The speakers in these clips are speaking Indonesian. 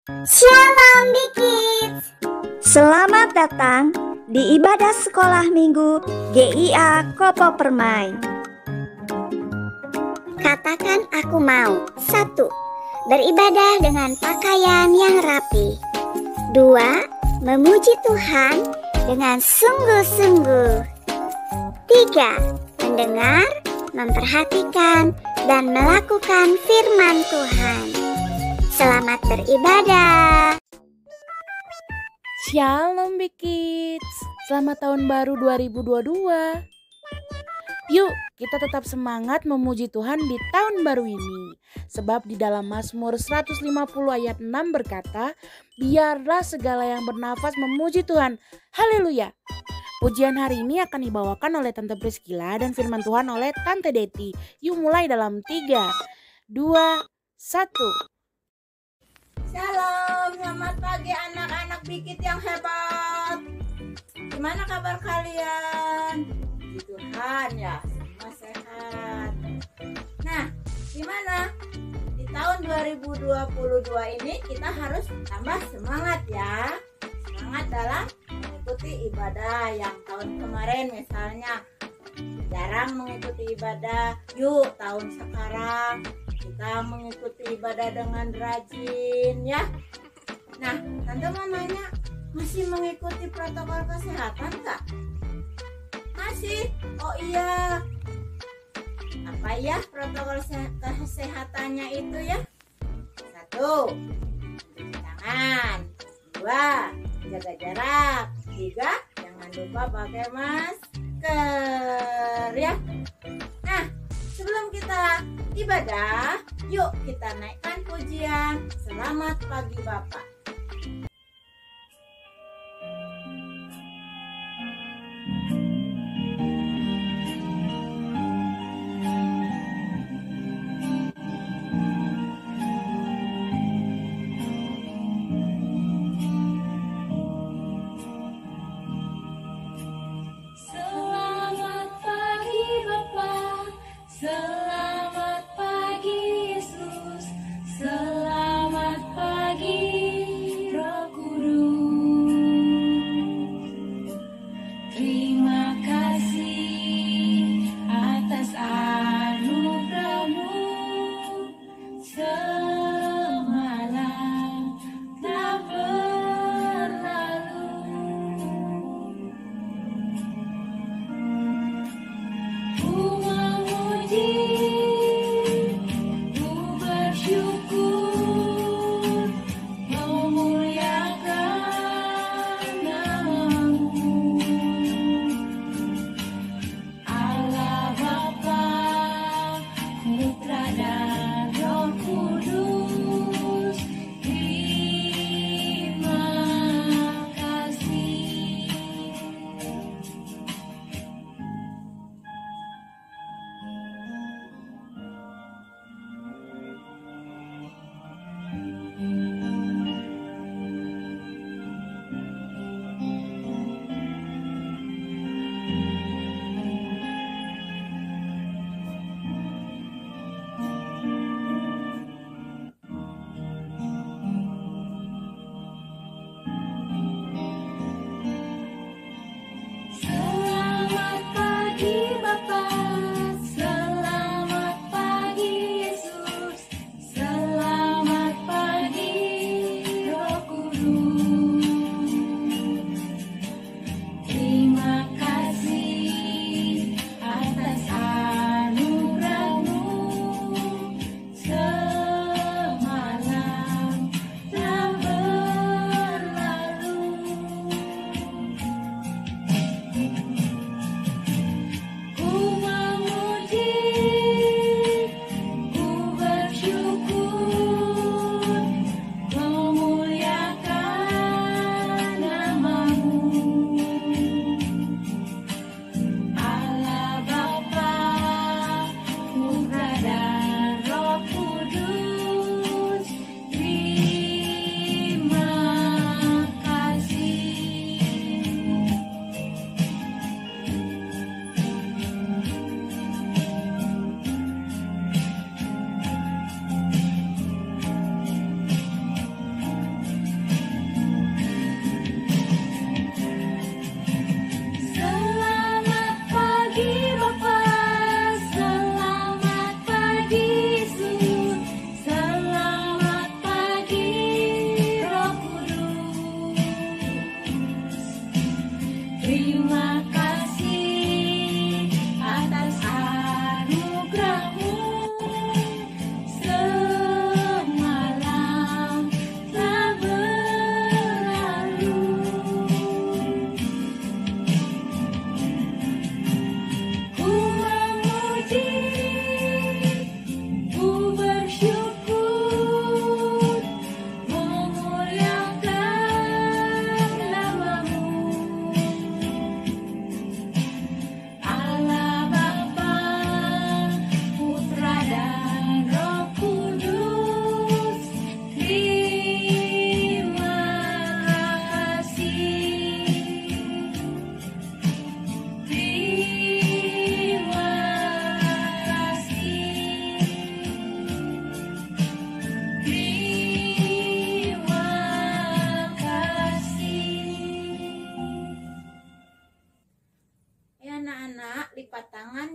Shalom Bikits. Selamat datang di ibadah sekolah minggu GIA Kopo Permai. Katakan aku mau. 1. Beribadah dengan pakaian yang rapi. 2. Memuji Tuhan dengan sungguh-sungguh. 3. Mendengar, memperhatikan, dan melakukan firman Tuhan. Selamat beribadah. Shalom Big Kids, selamat tahun baru 2022. Yuk kita tetap semangat memuji Tuhan di tahun baru ini. Sebab di dalam Mazmur 150 ayat 6 berkata, biarlah segala yang bernafas memuji Tuhan. Haleluya. Pujian hari ini akan dibawakan oleh Tante Priscilla dan firman Tuhan oleh Tante Deti. Yuk mulai dalam 3, 2, 1. Shalom, selamat pagi anak-anak Bikit yang hebat. Gimana kabar kalian? Puji Tuhan ya, semua sehat. Nah, gimana? Di tahun 2022 ini kita harus tambah semangat ya. Semangat dalam mengikuti ibadah yang tahun kemarin misalnya jarang mengikuti ibadah. Yuk tahun sekarang kita mengikuti ibadah dengan rajin ya. Nah, Tante mau nanya, masih mengikuti protokol kesehatan nggak? Masih? Oh iya. Apa ya protokol kesehatannya itu ya? 1. Cuci tangan. 2. Jaga jarak. 3. Jangan lupa pakai masker ya. Nah, sebelum kita ibadah, yuk kita naikkan pujian Selamat Pagi Bapak. Selamat pagi Bapa, selamat pagi Yesus, selamat pagi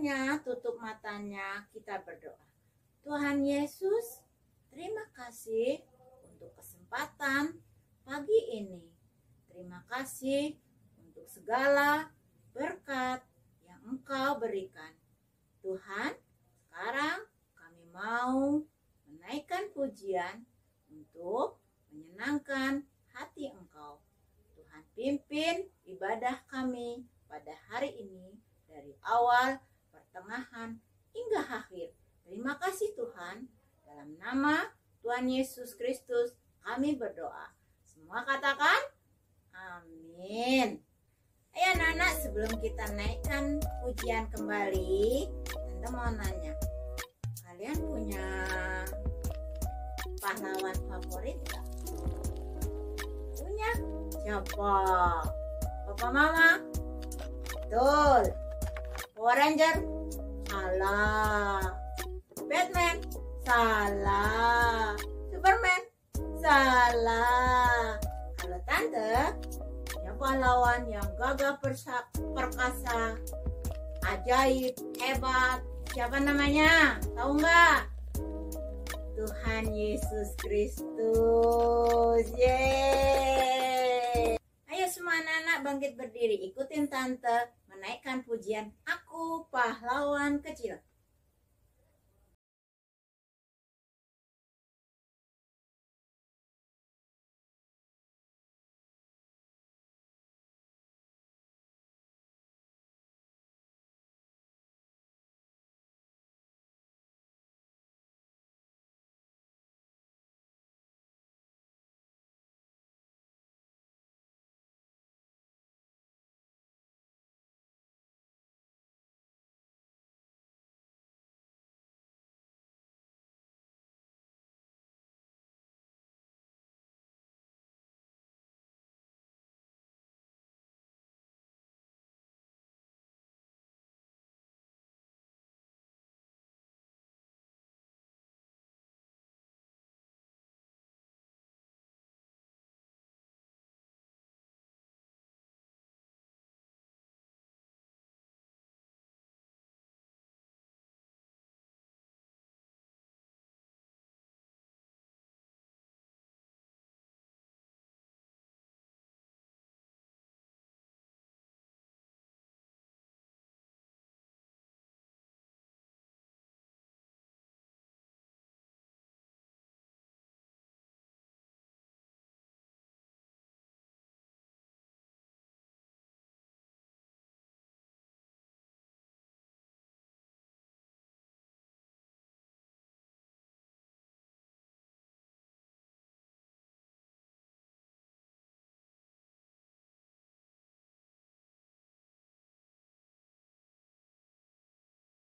semuanya tutup matanya, kita berdoa. Tuhan Yesus, terima kasih untuk kesempatan pagi ini. Terima kasih untuk segala berkat yang Engkau berikan. Tuhan, sekarang kami mau menaikkan pujian untuk menyenangkan hati Engkau. Tuhan pimpin ibadah kami pada hari ini dari awal, pertengahan, hingga akhir. Terima kasih Tuhan. Dalam nama Tuhan Yesus Kristus kami berdoa. Semua katakan amin. Ayo anak-anak, sebelum kita naikkan pujian kembali, Tante mau nanya, kalian punya pahlawan favorit gak? Punya? Siapa? Papa Mama? Betul. Power Ranger? Salah. Batman? Salah. Superman? Salah. Kalau Tante punya pahlawan yang gagah perkasa, ajaib, hebat. Siapa namanya? Tahu nggak? Tuhan Yesus Kristus. Yeay. Ayo semua anak-anak bangkit berdiri. Ikutin Tante menaikkan pujian Aku Pahlawan Kecil.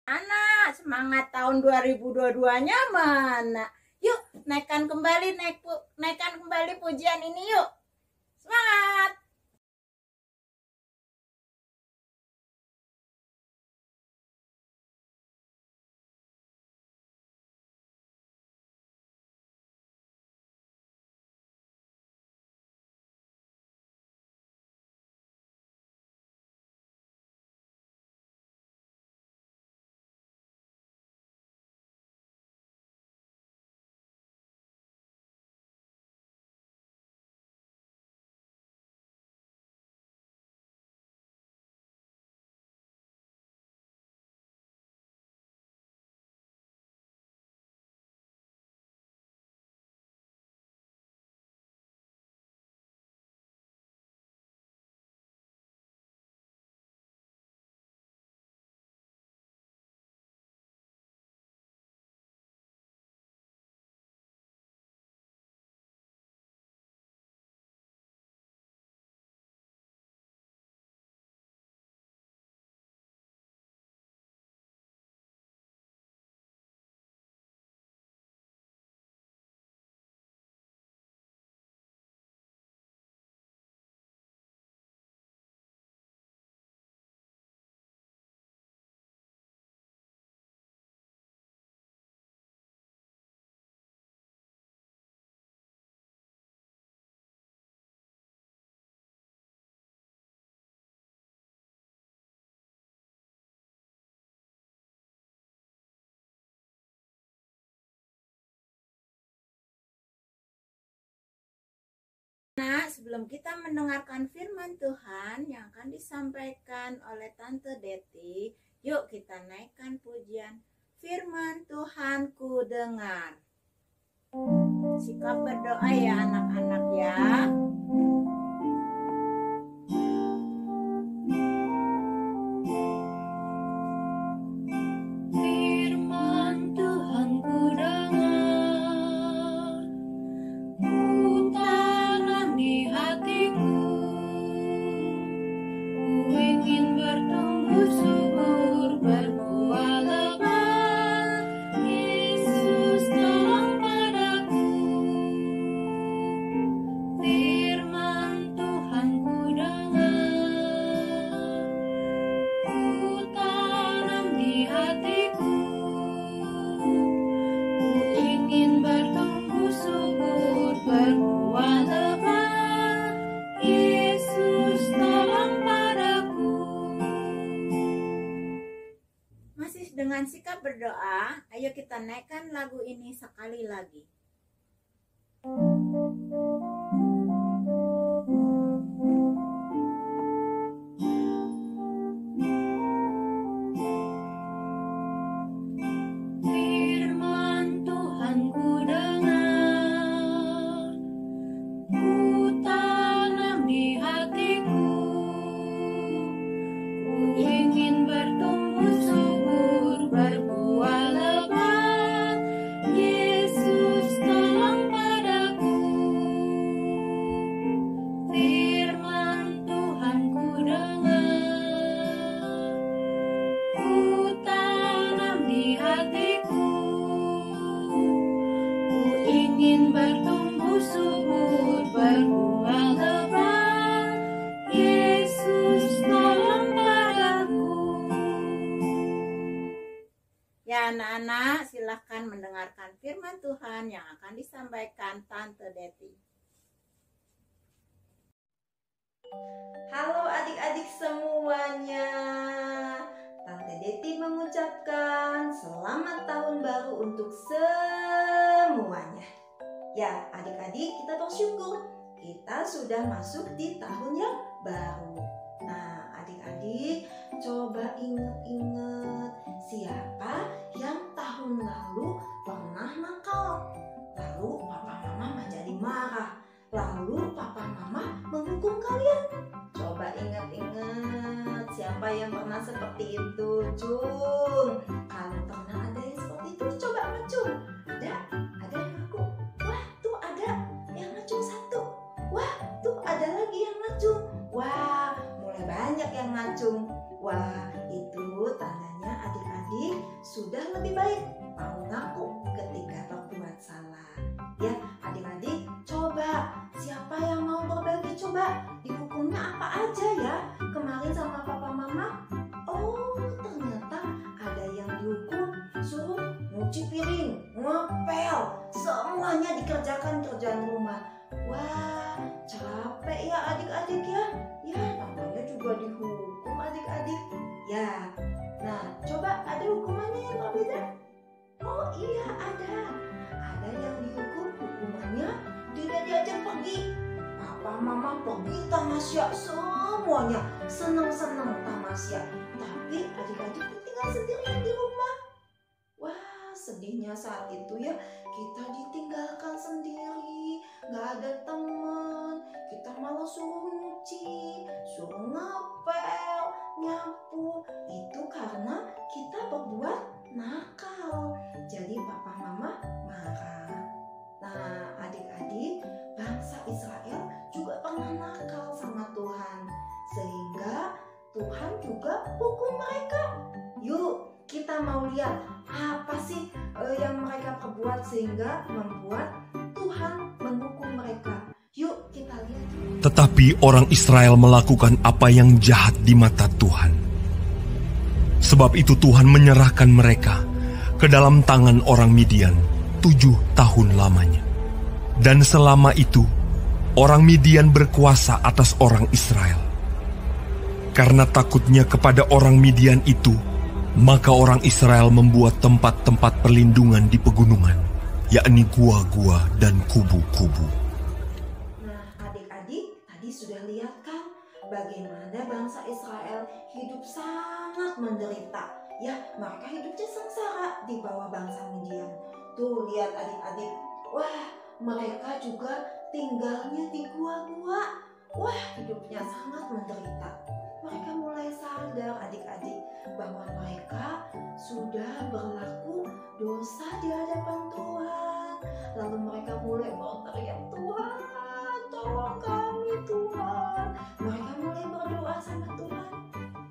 Anak, semangat tahun 2022-nya mana? Yuk, naikkan kembali pujian ini yuk. Semangat! Nah, sebelum kita mendengarkan firman Tuhan yang akan disampaikan oleh Tante Deti, yuk kita naikkan pujian firman Tuhan ku dengar. Sikap berdoa ya anak-anak ya. Firman Tuhan ku dengar, ku tanam di hatiku, ku ingin bertumbuh subur, berbuah lebat. Yesus tolong padaku. Firman Tuhan ku dengar, ku tanam di hatiku, ku ingin bertumbuh subur, berbuah lebat. Yesus tolong padaku. Masih dengan sikap berdoa, ayo kita naikkan lagu ini sekali lagi. Firman Tuhan ku dengar, ku tanam di hatiku, ku ingin bertumbuh subur, berbuah lebat. Yesus tolong padaku. Firman Tuhan ku dengar, ku tanam di hatiku, ku ingin bertumbuh subur, berbuah lebat. Yesus tolong padaku. Ya anak-anak, silahkan mendengarkan firman Tuhan yang akan disampaikan Tante Deti. Halo adik-adik semuanya. Tante Deti mengucapkan selamat tahun baru untuk semuanya. Ya adik-adik, kita bersyukur kita sudah masuk di tahun yang baru. Nah adik-adik, coba ingat-ingat siapa yang tahun lalu pernah nakal. Lalu papa mama menjadi marah. Lalu papa mama menghukum kalian. Coba ingat-ingat siapa yang pernah seperti itu, Cung. Kalau pernah ada yang seperti itu, coba ngecung. Ada yang ngaku. Wah, tuh ada yang ngecung satu. Wah, tuh ada lagi yang ngecung. Wah, mulai banyak yang ngacung. Wah, itu tandanya adik-adik sudah lebih baik mau ngaku ketika berbuat salah. Ya, adik-adik, coba siapa yang mau berbagi, coba dihukumnya apa aja ya kemarin sama papa mama. Oh, ternyata ada yang dihukum suruh nyuci piring, ngepel, semuanya dikerjakan kerjaan rumah. Wah, capek ya adik-adik ya. Ya, namanya juga dihukum adik-adik. Ya, nah coba ada hukumannya yang berbeda? Oh iya ada. Ada yang dihukum hukumannya tidak diajak pergi. Papa mama pergi tamasya, semuanya senang-senang tamasya. Tapi adik-adik tinggal sendirian di rumah. Wah, sedihnya saat itu ya, kita ditinggalkan sendiri, gak ada teman. Kita malah suruh nyuci, suruh ngepel, nyapu. Itu karena kita berbuat nakal. Jadi papa mama marah. Nah adik-adik, bangsa Israel juga pernah nakal sama Tuhan, sehingga Tuhan juga hukum mereka. Yuk kita mau lihat apa sih yang mereka perbuat sehingga membuat Tuhan menghukum mereka. Yuk kita lihat. Tetapi orang Israel melakukan apa yang jahat di mata Tuhan. Sebab itu Tuhan menyerahkan mereka ke dalam tangan orang Midian 7 tahun lamanya. Dan selama itu orang Midian berkuasa atas orang Israel. Karena takutnya kepada orang Midian itu, maka orang Israel membuat tempat-tempat perlindungan di pegunungan, yakni gua-gua dan kubu-kubu. Nah tadi sudah lihat kan bagaimana bangsa Israel hidup sangat menderita. Ya, mereka hidupnya sengsara di bawah bangsa Midian. Tuh lihat adik-adik, wah mereka juga tinggalnya di gua-gua. Wah, hidupnya sangat menderita. Mereka mulai sadar adik-adik bahwa mereka sudah berlaku dosa di hadapan Tuhan. Lalu mereka mulai berteriak, Tuhan, tolong kami Tuhan. Mereka mulai berdoa sama Tuhan.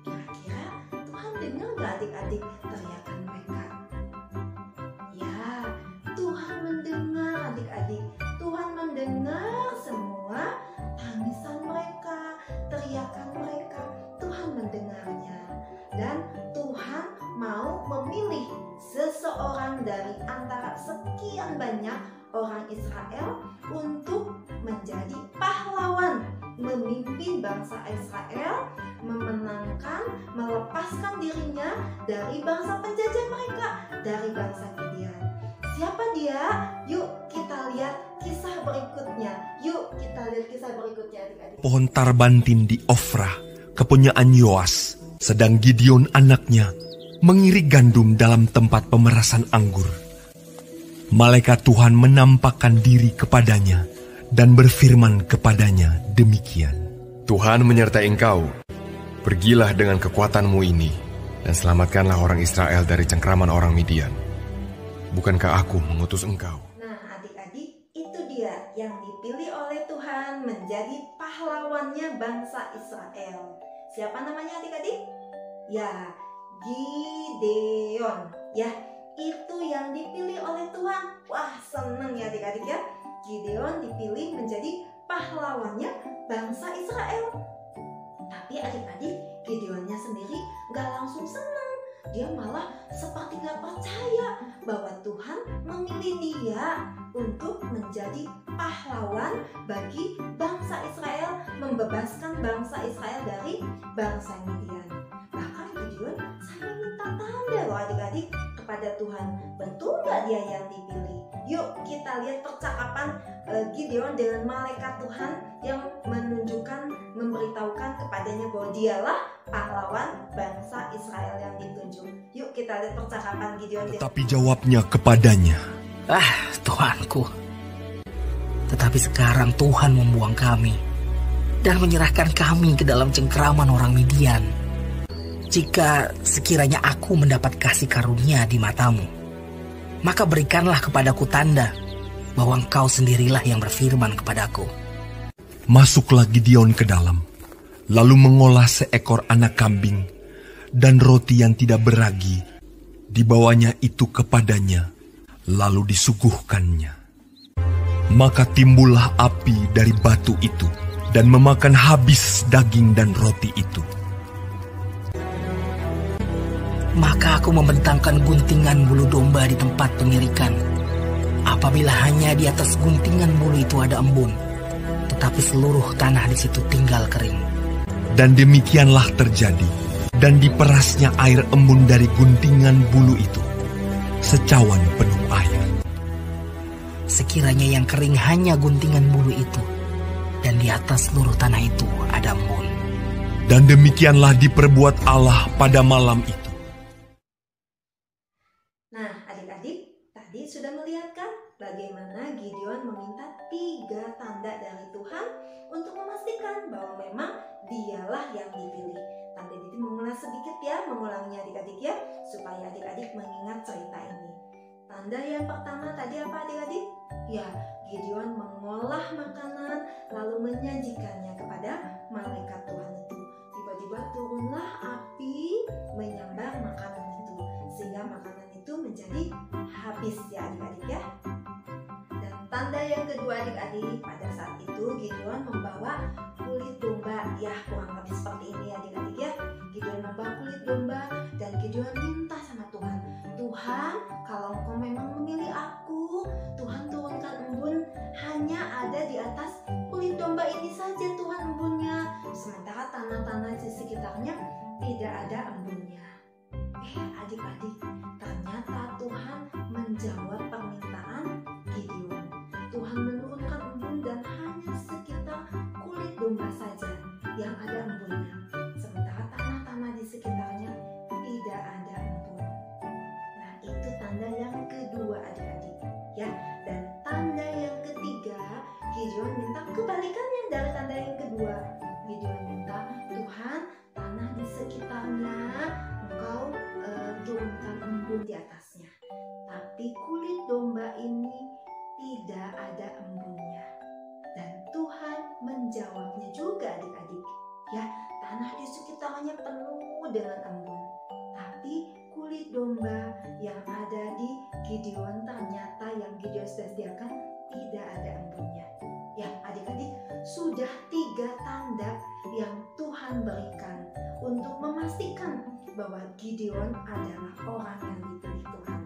Kira-kira Tuhan dengar gak adik-adik teriakan mereka? Ya, Tuhan mendengar adik-adik. Tuhan mendengar semua tangisan mereka, teriakan mereka. Tuhan mendengarnya. Dan Tuhan mau memilih seseorang dari antara sekian banyak orang Israel untuk menjadi pahlawan, memimpin bangsa Israel, memenangkan, melepaskan dirinya dari bangsa penjajah mereka, dari bangsa Midian. Siapa dia? Yuk kita lihat kisah berikutnya. Adik-adik. Pohon tarbantin di Ofra, kepunyaan Yoas, sedang Gideon anaknya mengirik gandum dalam tempat pemerasan anggur. Malaikat Tuhan menampakkan diri kepadanya dan berfirman kepadanya demikian. Tuhan menyertai engkau. Pergilah dengan kekuatanmu ini dan selamatkanlah orang Israel dari cengkraman orang Midian. Bukankah aku mengutus engkau? Nah adik-adik, itu dia yang dipilih oleh Tuhan menjadi pahlawannya bangsa Israel. Siapa namanya adik-adik? Ya, Gideon. Ya, itu yang dipilih oleh Tuhan. Wah, seneng ya adik-adik ya. Gideon dipilih menjadi pahlawannya bangsa Israel. Tapi adik-adik, Gideonnya sendiri gak langsung seneng. Dia malah seperti gak percaya bahwa Tuhan memilih dia untuk menjadi pahlawan bagi bangsa Israel, membebaskan bangsa Israel dari bangsa Midian. Bahkan Gideon sampai minta tanda loh adik-adik kepada Tuhan. Betul gak dia yang dipilih? Yuk kita lihat percakapan Gideon dengan malaikat Tuhan yang memberitahukan kepadanya bahwa dialah pahlawan bangsa Israel yang ditunjuk. Yuk kita lihat percakapan Gideon. Tetapi jawabnya kepadanya, Tuhanku, tetapi sekarang Tuhan membuang kami dan menyerahkan kami ke dalam cengkraman orang Midian. Jika sekiranya aku mendapat kasih karunia di matamu, maka berikanlah kepadaku tanda bahwa engkau sendirilah yang berfirman kepadaku. Masuklah Gideon ke dalam, lalu mengolah seekor anak kambing dan roti yang tidak beragi, dibawanya itu kepadanya, lalu disuguhkannya. Maka timbullah api dari batu itu dan memakan habis daging dan roti itu. Maka aku membentangkan guntingan bulu domba di tempat pengirikan. Apabila hanya di atas guntingan bulu itu ada embun, tetapi seluruh tanah di situ tinggal kering. Dan demikianlah terjadi, dan diperasnya air embun dari guntingan bulu itu, secawan penuh air. Sekiranya yang kering hanya guntingan bulu itu, dan di atas seluruh tanah itu ada embun. Dan demikianlah diperbuat Allah pada malam itu. Nah adik-adik, tadi sudah melihat kan bagaimana Gideon meminta 3 tanda dari Tuhan untuk memastikan bahwa memang dialah yang dipilih. Tante Diti mengulas sedikit ya, mengulangnya adik-adik ya, supaya adik-adik mengingat cerita ini. Tanda yang pertama tadi apa adik-adik? Ya, Gideon mengolah makanan lalu menyajikannya kepada malaikat Tuhan itu. Tiba-tiba turunlah api menyambar makanan itu, sehingga makanan itu menjadi habis ya adik-adik ya. Dan tanda yang kedua adik-adik, pada saat itu Gideon membawa kulit domba. Ya, kurang lebih seperti ini adik-adik ya. Gideon membawa kulit domba dan Gideon minta sama Tuhan, Tuhan, kalau Engkau memang memilih aku, Tuhan turunkan embun hanya ada di atas kulit domba ini saja Tuhan embunnya. Sementara tanah-tanah di sekitarnya tidak ada embunnya. Adik-adik, ternyata Tuhan menjawab permintaan Gideon. Tuhan menurunkan embun dan hanya sekitar kulit domba dengan embun. Tapi kulit domba yang ada di Gideon ternyata yang Gideon sudah sediakan tidak ada embunnya. Ya adik-adik, sudah 3 tanda yang Tuhan berikan untuk memastikan bahwa Gideon adalah orang yang dipilih Tuhan.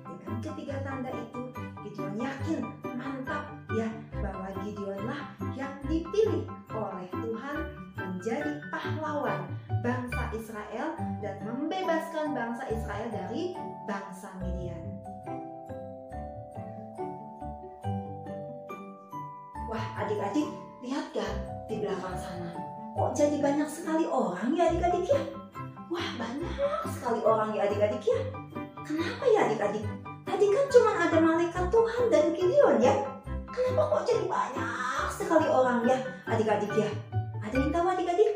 Dengan ketiga tanda itu, Gideon yakin, mantap ya, bahwa Gideonlah yang dipilih oleh Tuhan menjadi pahlawan bangsa Israel dan membebaskan bangsa Israel dari bangsa Midian. Wah adik-adik, lihat gak di belakang sana? Kok jadi banyak sekali orang ya adik-adik ya? Wah banyak sekali orang ya adik-adik ya. Kenapa ya adik-adik? Tadi kan cuma ada malaikat Tuhan dan Gideon ya. Kenapa kok jadi banyak sekali orang ya adik-adik ya? Ada yang tahu adik-adik?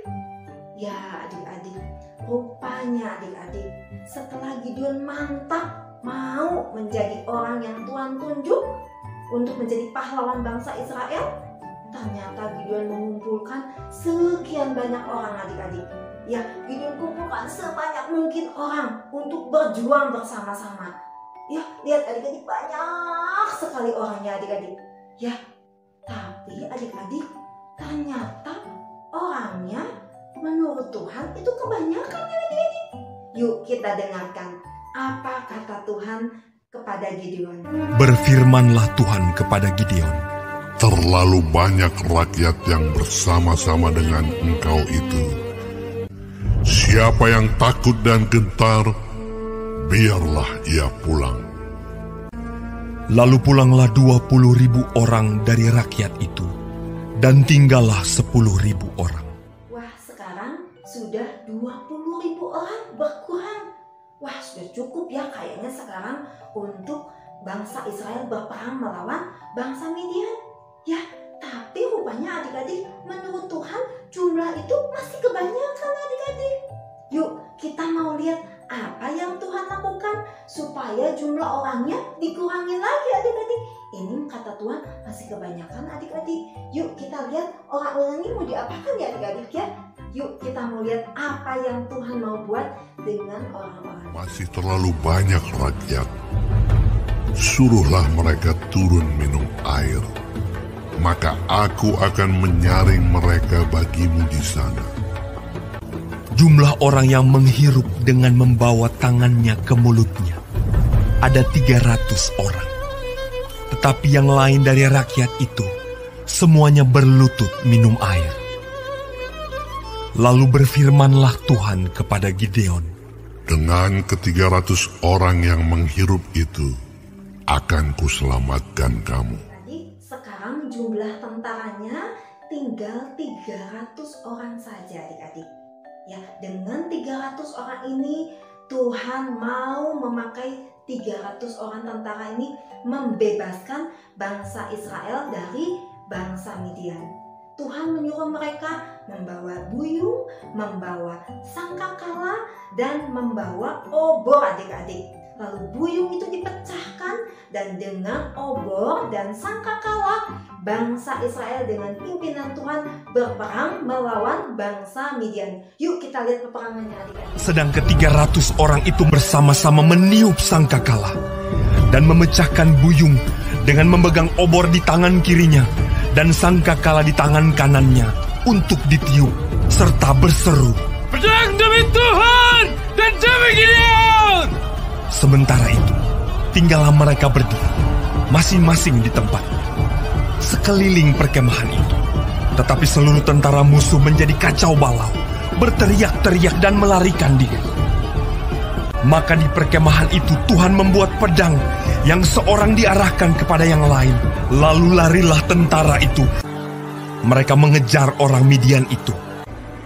Ya adik-adik, rupanya adik-adik, setelah Gideon mantap mau menjadi orang yang Tuhan tunjuk untuk menjadi pahlawan bangsa Israel, ternyata Gideon mengumpulkan sekian banyak orang adik-adik. Ya, Gideon kumpulkan sebanyak mungkin orang untuk berjuang bersama-sama. Ya, lihat adik-adik, banyak sekali orangnya adik-adik. Ya, tapi adik-adik, ternyata orangnya menurut Tuhan itu kebanyakan ya adik-adik. Yuk kita dengarkan apa kata Tuhan kepada Gideon. Berfirmanlah Tuhan kepada Gideon, terlalu banyak rakyat yang bersama-sama dengan engkau itu. Siapa yang takut dan gentar, biarlah ia pulang. Lalu pulanglah 20.000 orang dari rakyat itu, dan tinggallah 10.000 orang. Wah, sekarang sudah 20.000 orang berkurang. Wah, sudah cukup ya kayaknya sekarang untuk bangsa Israel berperang melawan bangsa Midian. Ya, tapi rupanya adik-adik, menurut Tuhan jumlah itu masih kebanyakan adik-adik. Yuk, kita mau lihat apa yang Tuhan lakukan supaya jumlah orangnya dikurangi lagi adik-adik. Ini kata Tuhan masih kebanyakan adik-adik. Yuk kita lihat orang-orang ini mau diapakan ya adik-adik ya. Yuk kita mau lihat apa yang Tuhan mau buat dengan orang-orang. Masih terlalu banyak rakyat. Suruhlah mereka turun minum air. Maka aku akan menyaring mereka bagimu di sana. Jumlah orang yang menghirup dengan membawa tangannya ke mulutnya ada 300 orang. Tetapi yang lain dari rakyat itu semuanya berlutut minum air. Lalu berfirmanlah Tuhan kepada Gideon, dengan ke-300 orang yang menghirup itu akan kuselamatkan kamu. Jadi sekarang jumlah tentaranya tinggal 300 orang saja adik-adik. Ya, dengan 300 orang ini Tuhan mau memakai 300 orang tentara ini membebaskan bangsa Israel dari bangsa Midian. Tuhan menyuruh mereka membawa buyung, membawa sangkakala, dan membawa obor adik-adik. Lalu buyung itu dipecahkan dan dengan obor dan sangkakala bangsa Israel dengan pimpinan Tuhan berperang melawan bangsa Midian. Yuk kita lihat peperangannya adik-adik. Sedang ke-300 orang itu bersama-sama meniup sangkakala dan memecahkan buyung dengan memegang obor di tangan kirinya dan sangkakala di tangan kanannya untuk ditiup serta berseru, "Pedang demi Tuhan dan demi Gideon!" Sementara itu, tinggallah mereka berdua, masing-masing di tempat, sekeliling perkemahan itu. Tetapi seluruh tentara musuh menjadi kacau balau, berteriak-teriak dan melarikan diri. Maka di perkemahan itu Tuhan membuat pedang yang seorang diarahkan kepada yang lain. Lalu larilah tentara itu. Mereka mengejar orang Midian itu.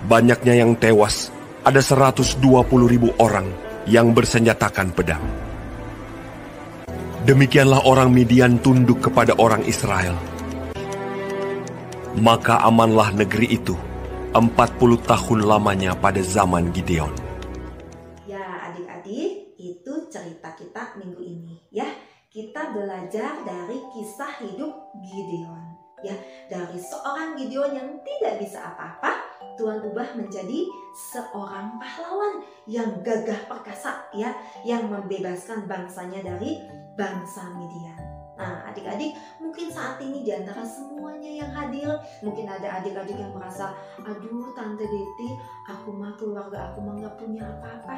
Banyaknya yang tewas, ada 120.000 orang yang bersenjatakan pedang. Demikianlah orang Midian tunduk kepada orang Israel. Maka amanlah negeri itu 40 tahun lamanya pada zaman Gideon. Ya adik-adik, itu cerita kita minggu ini ya. Kita belajar dari kisah hidup Gideon. Ya, dari seorang Gideon yang tidak bisa apa-apa Tuhan ubah menjadi seorang pahlawan yang gagah perkasa ya, yang membebaskan bangsanya dari bangsa Midian. Nah, adik-adik, mungkin saat ini di antara semuanya yang hadir, mungkin ada adik-adik yang merasa, aduh Tante Deti, keluarga aku mah gak punya apa-apa.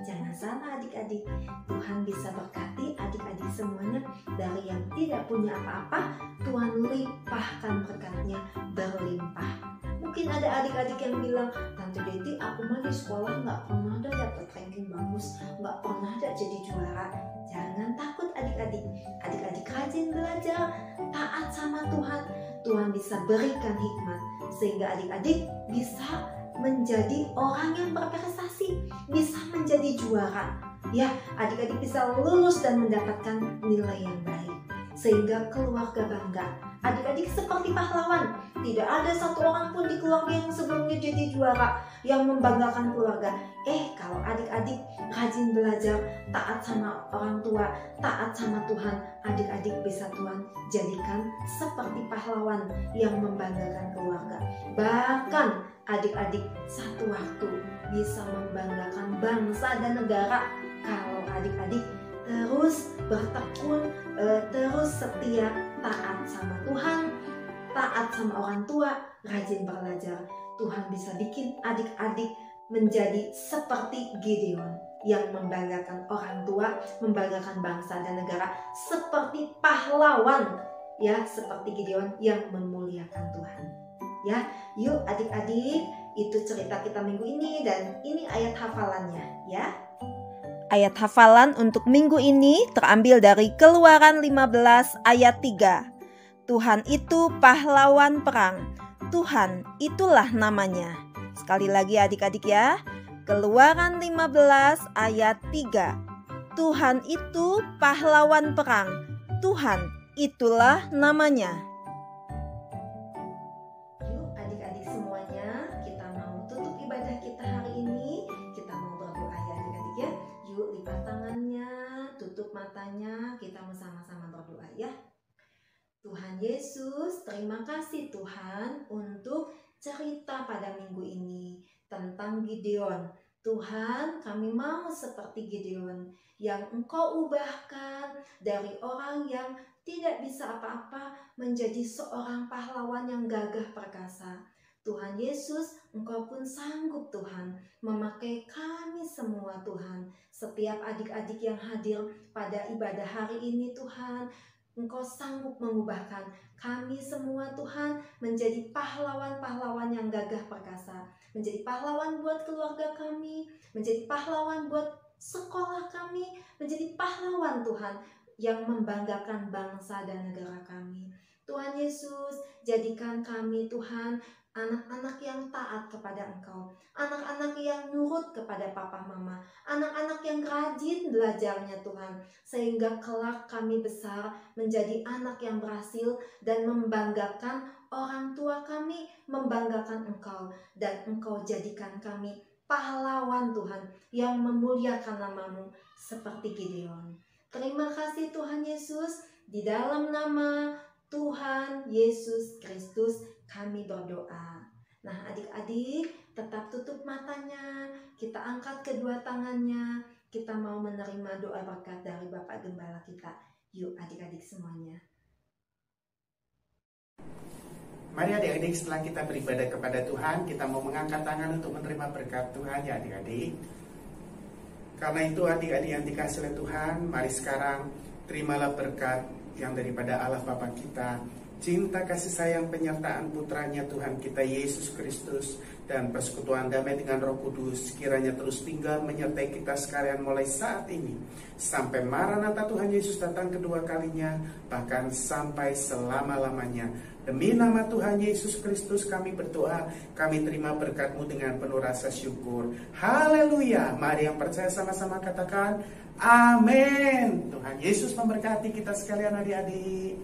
Jangan salah adik-adik, Tuhan bisa berkati adik-adik semuanya. Dari yang tidak punya apa-apa, Tuhan limpahkan berkatnya berlimpah. Mungkin ada adik-adik yang bilang, Tante Deti, aku mah di sekolah gak pernah ada dapat ranking bagus, gak pernah ada jadi juara. Jangan takut adik-adik, adik-adik rajin belajar, taat sama Tuhan. Tuhan bisa berikan hikmat sehingga adik-adik bisa menjadi orang yang berprestasi, bisa menjadi juara. Ya, adik-adik bisa lulus dan mendapatkan nilai yang baik sehingga keluarga bangga. Adik-adik seperti pahlawan. Tidak ada satu orang pun di keluarga yang sebelumnya jadi juara yang membanggakan keluarga. Kalau adik-adik rajin belajar, taat sama orang tua, taat sama Tuhan, adik-adik bisa Tuhan jadikan seperti pahlawan yang membanggakan keluarga. Bahkan adik-adik satu waktu bisa membanggakan bangsa dan negara kalau adik-adik terus bertekun, terus setia, taat sama Tuhan, taat sama orang tua, rajin belajar. Tuhan bisa bikin adik-adik menjadi seperti Gideon yang membanggakan orang tua, membanggakan bangsa dan negara, seperti pahlawan ya, seperti Gideon yang memuliakan Tuhan. Ya, yuk adik-adik, itu cerita kita minggu ini dan ini ayat hafalannya ya. Ayat hafalan untuk minggu ini terambil dari Keluaran 15 ayat 3. Tuhan itu pahlawan perang, Tuhan itulah namanya. Sekali lagi adik-adik ya, Keluaran 15 ayat 3. Tuhan itu pahlawan perang, Tuhan itulah namanya. Yuk adik-adik semuanya, kita mau tutup ibadah kita hari ini. Kita mau berdoa ya adik-adik ya. Yuk lipat tangannya, tutup matanya, kita mau sama-sama berdoa ya. Tuhan Yesus, terima kasih Tuhan untuk cerita pada minggu ini tentang Gideon. Tuhan, kami mau seperti Gideon yang Engkau ubahkan dari orang yang tidak bisa apa-apa menjadi seorang pahlawan yang gagah perkasa. Tuhan Yesus, Engkau pun sanggup Tuhan memakai kami semua Tuhan. Setiap adik-adik yang hadir pada ibadah hari ini Tuhan, Engkau sanggup mengubahkan kami semua Tuhan menjadi pahlawan-pahlawan yang gagah perkasa. Menjadi pahlawan buat keluarga kami, menjadi pahlawan buat sekolah kami, menjadi pahlawan Tuhan yang membanggakan bangsa dan negara kami. Tuhan Yesus, jadikan kami Tuhan anak-anak yang taat kepada Engkau, anak-anak yang nurut kepada papa mama, anak-anak yang rajin belajarnya Tuhan, sehingga kelak kami besar menjadi anak yang berhasil dan membanggakan orang tua kami, membanggakan Engkau, dan Engkau jadikan kami pahlawan Tuhan yang memuliakan nama-Mu seperti Gideon. Terima kasih Tuhan Yesus, di dalam nama Tuhan Yesus Kristus kami berdoa. Nah adik-adik tetap tutup matanya, kita angkat kedua tangannya, kita mau menerima doa berkat dari Bapak Gembala kita. Yuk adik-adik semuanya. Mari adik-adik, setelah kita beribadah kepada Tuhan, kita mau mengangkat tangan untuk menerima berkat Tuhan ya adik-adik. Karena itu adik-adik yang dikasih oleh Tuhan, mari sekarang terimalah berkat yang daripada Allah Bapa kita, cinta kasih sayang penyertaan putranya Tuhan kita Yesus Kristus, dan persekutuan damai dengan Roh Kudus kiranya terus tinggal menyertai kita sekalian mulai saat ini sampai Maranatha Tuhan Yesus datang kedua kalinya, bahkan sampai selama-lamanya. Demi nama Tuhan Yesus Kristus kami berdoa, kami terima berkat-Mu dengan penuh rasa syukur. Haleluya. Mari yang percaya sama-sama katakan amin. Tuhan Yesus memberkati kita sekalian adik-adik.